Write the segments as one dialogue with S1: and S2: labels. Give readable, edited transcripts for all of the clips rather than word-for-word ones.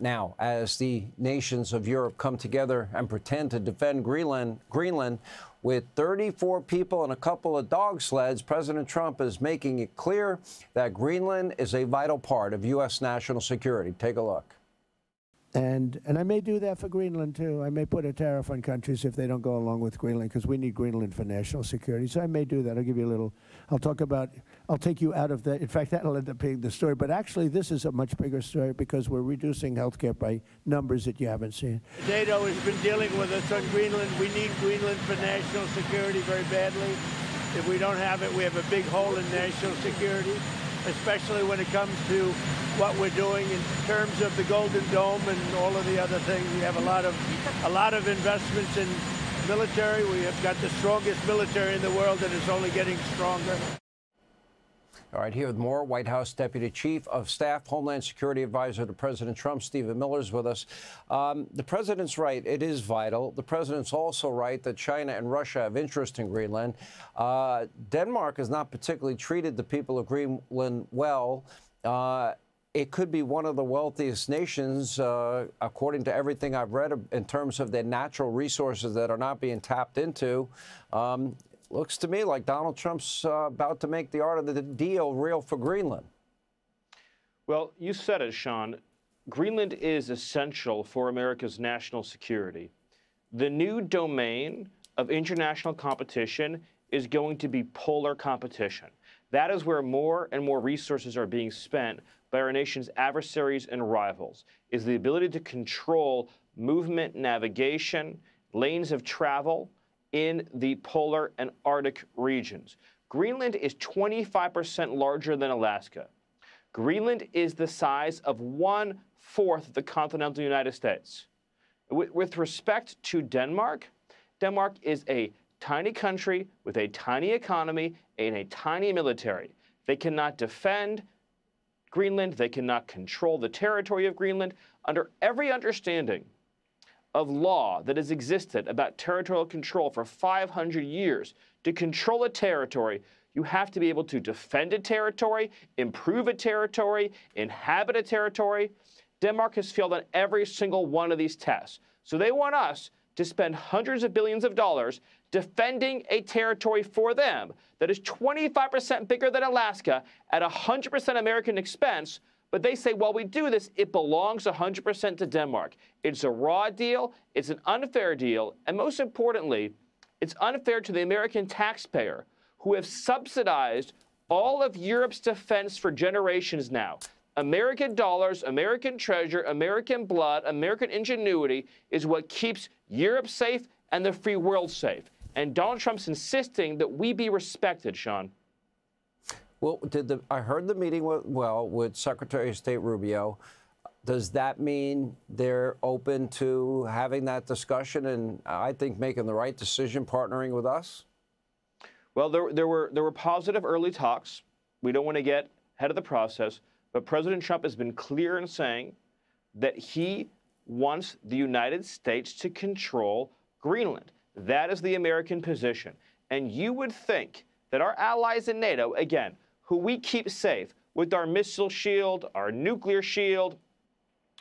S1: Now, as the nations of Europe come together and pretend to defend Greenland with 34 people and a couple of dog sleds, President Trump is making it clear that Greenland is a vital part of U.S. national security. Take a look.
S2: And I may do that for Greenland, too. I may put a tariff on countries if they don't go along with Greenland, because we need Greenland for national security. So I may do that. I'll give you a little, I'll take you out of the, in fact, that'll end up being the story. But actually, this is a much bigger story because we're reducing health care by numbers that you haven't seen.
S3: NATO has been dealing with us on Greenland. We need Greenland for national security very badly. If we don't have it, we have a big hole in national security, especially when it comes to what we're doing in terms of the Golden Dome and all of the other things. We have a lot of investments in military. We have got the strongest military in the world, and it's only getting stronger.
S1: All right, here with more, White House Deputy Chief of Staff, Homeland Security Advisor to President Trump, Stephen Miller, is with us. The president's right. It is vital. The president's also right that China and Russia have interest in Greenland. Denmark has not particularly treated the people of Greenland well. It could be one of the wealthiest nations, according to everything I've read, in terms of their natural resources that are not being tapped into. Looks to me like Donald Trump's about to make the art of the deal real for Greenland.
S4: Well, you said it, Sean. Greenland is essential for America's national security. The new domain of international competition is going to be polar competition. That is where more and more resources are being spent by our nation's adversaries and rivals, is the ability to control movement, navigation, lanes of travel in the polar and Arctic regions. Greenland is 25% larger than Alaska. Greenland is the size of 1/4 of the continental United States. With respect to Denmark, Denmark is a tiny country with a tiny economy and a tiny military. They cannot defend Greenland. They cannot control the territory of Greenland. Under every understanding of law that has existed about territorial control for 500 years, to control a territory, you have to be able to defend a territory, improve a territory, inhabit a territory. Denmark has failed on every single one of these tests. So they want us to spend hundreds of billions of dollars defending a territory for them that is 25% bigger than Alaska at 100% American expense. But they say, while we do this, it belongs 100% to Denmark. It's a raw deal. It's an unfair deal. And most importantly, it's unfair to the American taxpayer, who have subsidized all of Europe's defense for generations now. American dollars, American treasure, American blood, American ingenuity is what keeps Europe safe and the free world safe. And Donald Trump's insisting that we be respected, Sean.
S1: Well, I heard the meeting with Secretary of State Rubio. Does that mean they're open to having that discussion and, I think, making the right decision, partnering with us?
S4: Well, there were positive early talks. We don't want to get ahead of the process, but President Trump has been clear in saying that he wants the United States to control Greenland. That is the American position. And you would think that our allies in NATO, again, who we keep safe with our missile shield, our nuclear shield,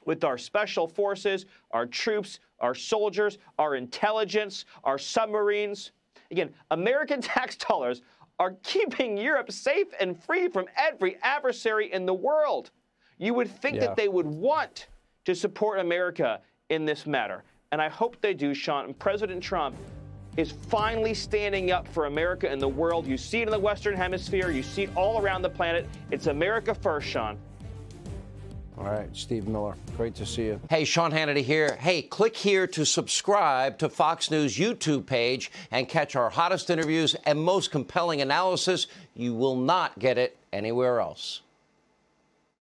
S4: with our special forces, our troops, our soldiers, our intelligence, our submarines. Again, American tax dollars are keeping Europe safe and free from every adversary in the world. You would think that they would want to support America in this matter. And I hope they do, Sean. And President Trump is finally standing up for America and the world. You see it in the Western Hemisphere. You see it all around the planet. It's America first, Sean.
S1: All right, Steve Miller, great to see you. Hey, Sean Hannity here. Hey, click here to subscribe to Fox News YouTube page and catch our hottest interviews and most compelling analysis. You will not get it anywhere else.